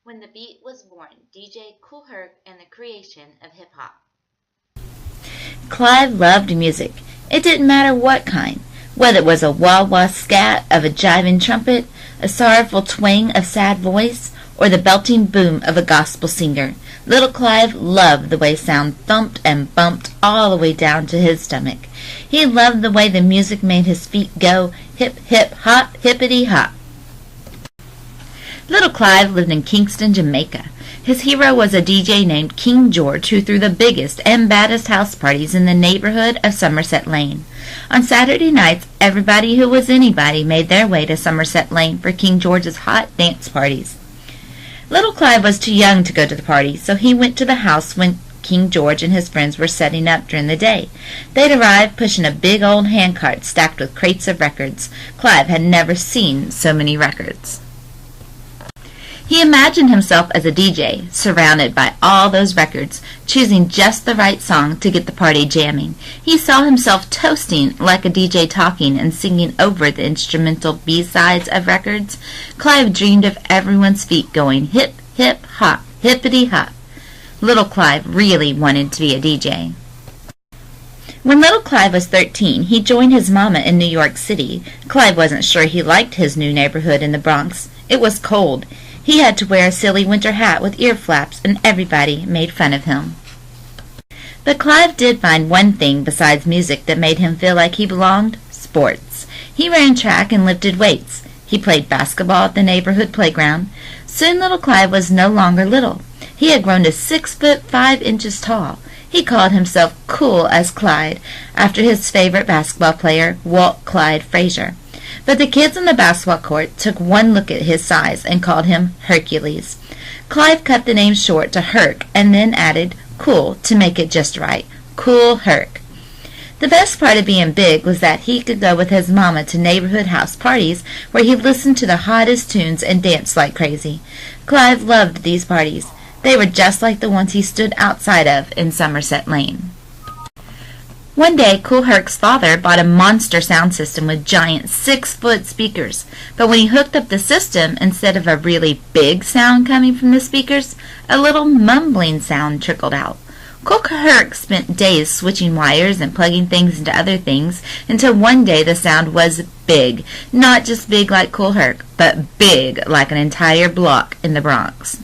When the Beat was born, DJ Kool Herc and the creation of hip hop. Clive loved music. It didn't matter what kind, whether it was a wah-wah scat of a jiving trumpet, a sorrowful twang of sad voice, or the belting boom of a gospel singer. Little Clive loved the way sound thumped and bumped all the way down to his stomach. He loved the way the music made his feet go hip, hip, hop, hippity hop. Little Clive lived in Kingston, Jamaica. His hero was a DJ named King George who threw the biggest and baddest house parties in the neighborhood of Somerset Lane. On Saturday nights, everybody who was anybody made their way to Somerset Lane for King George's hot dance parties. Little Clive was too young to go to the party, so he went to the house when King George and his friends were setting up during the day. They'd arrived pushing a big old handcart stacked with crates of records. Clive had never seen so many records. He imagined himself as a DJ, surrounded by all those records, choosing just the right song to get the party jamming. He saw himself toasting like a DJ talking and singing over the instrumental B-sides of records. Clive dreamed of everyone's feet going hip, hip, hop, hippity hop. Little Clive really wanted to be a DJ. When little Clive was 13, he joined his mama in New York City. Clive wasn't sure he liked his new neighborhood in the Bronx. It was cold. He had to wear a silly winter hat with ear flaps, and everybody made fun of him. But Clive did find one thing besides music that made him feel like he belonged: sports. He ran track and lifted weights. He played basketball at the neighborhood playground. Soon little Clive was no longer little. He had grown to 6'5" tall. He called himself Cool as Clyde, after his favorite basketball player, Walt Clyde Frazier. But the kids on the basketball court took one look at his size and called him Hercules. Clive cut the name short to Herc and then added Cool to make it just right. Kool Herc. The best part of being big was that he could go with his mama to neighborhood house parties where he listened to the hottest tunes and danced like crazy. Clive loved these parties. They were just like the ones he stood outside of in Somerset Lane. One day, Kool Herc's father bought a monster sound system with giant 6-foot speakers. But when he hooked up the system, instead of a really big sound coming from the speakers, a little mumbling sound trickled out. Kool Herc spent days switching wires and plugging things into other things until one day the sound was big. Not just big like Kool Herc, but big like an entire block in the Bronx.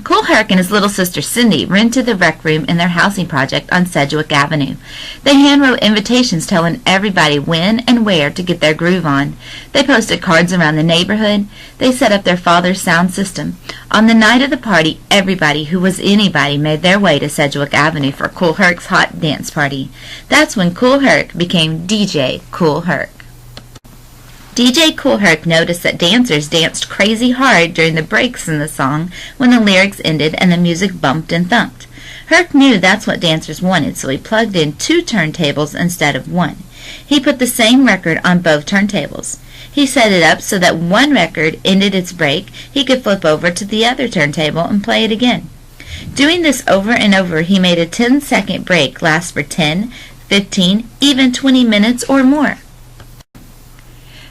Kool Herc and his little sister Cindy rented the rec room in their housing project on Sedgwick Avenue. They handwrote invitations telling everybody when and where to get their groove on. They posted cards around the neighborhood. They set up their father's sound system. On the night of the party, everybody who was anybody made their way to Sedgwick Avenue for Kool Herc's hot dance party. That's when Kool Herc became DJ Kool Herc. DJ Kool Herc noticed that dancers danced crazy hard during the breaks in the song when the lyrics ended and the music bumped and thumped. Herc knew that's what dancers wanted, so he plugged in 2 turntables instead of 1. He put the same record on both turntables. He set it up so that one record ended its break, he could flip over to the other turntable and play it again. Doing this over and over, he made a 10-second break last for 10, 15, even 20 minutes or more.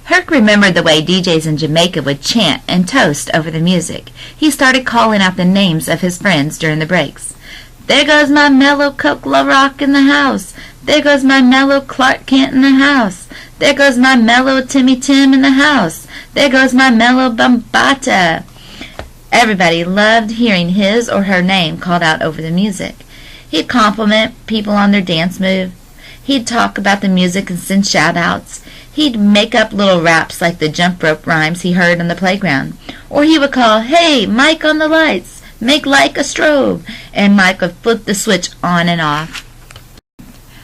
Herc remembered the way DJs in Jamaica would chant and toast over the music. He started calling out the names of his friends during the breaks. There goes my mellow Coke LaRock in the house. There goes my mellow Clark Kent in the house. There goes my mellow Timmy Tim in the house. There goes my mellow Bambata. Everybody loved hearing his or her name called out over the music. He'd compliment people on their dance move. He'd talk about the music and send shout-outs. He'd make up little raps like the jump rope rhymes he heard on the playground. Or he would call, "Hey, Mike on the lights, make like a strobe," and Mike would flip the switch on and off.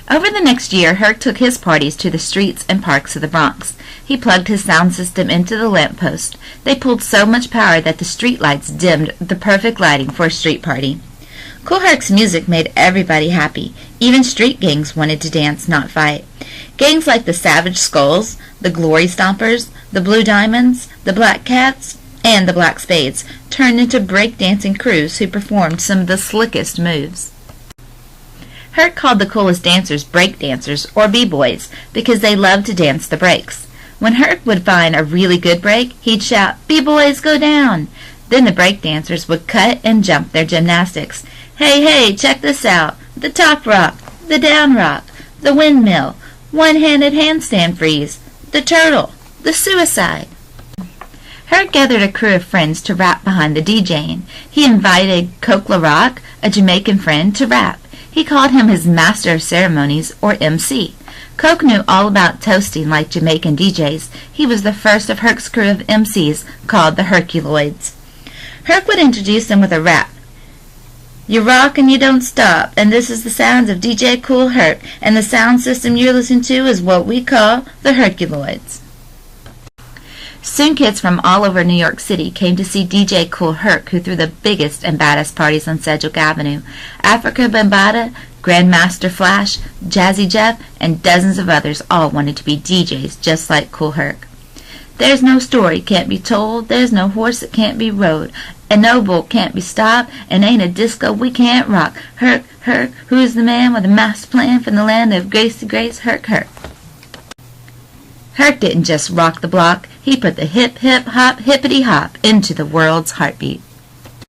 Over the next year, Herc took his parties to the streets and parks of the Bronx. He plugged his sound system into the lamppost. They pulled so much power that the street lights dimmed the perfect lighting for a street party. Kool Herc's music made everybody happy. Even street gangs wanted to dance, not fight. Gangs like the Savage Skulls, the Glory Stompers, the Blue Diamonds, the Black Cats, and the Black Spades turned into break-dancing crews who performed some of the slickest moves. Herc called the coolest dancers break dancers or b-boys because they loved to dance the breaks. When Herc would find a really good break, he'd shout, "B-boys, go down!" Then the breakdancers would cut and jump their gymnastics. Hey, hey, check this out. The top rock, the down rock, the windmill, one-handed handstand freeze, the turtle, the suicide. Herc gathered a crew of friends to rap behind the DJing. He invited Coke LaRock, a Jamaican friend, to rap. He called him his master of ceremonies, or MC. Coke knew all about toasting like Jamaican DJs. He was the first of Herc's crew of MCs, called the Herculoids. Herc would introduce them with a rap. You rock and you don't stop, and this is the sounds of DJ Kool Herc, and the sound system you're listening to is what we call the Herculoids. Soon kids from all over New York City came to see DJ Kool Herc, who threw the biggest and baddest parties on Sedgwick Avenue. Africa Bambaataa, Grandmaster Flash, Jazzy Jeff, and dozens of others all wanted to be DJs just like Kool Herc. There's no story can't be told, there's no horse that can't be rode, and no bull can't be stopped, and ain't a disco we can't rock. Herc, Herc, who's the man with a master plan from the land of Gracie Grace, Herc, Herc. Herc didn't just rock the block, he put the hip, hip, hop, hippity hop into the world's heartbeat.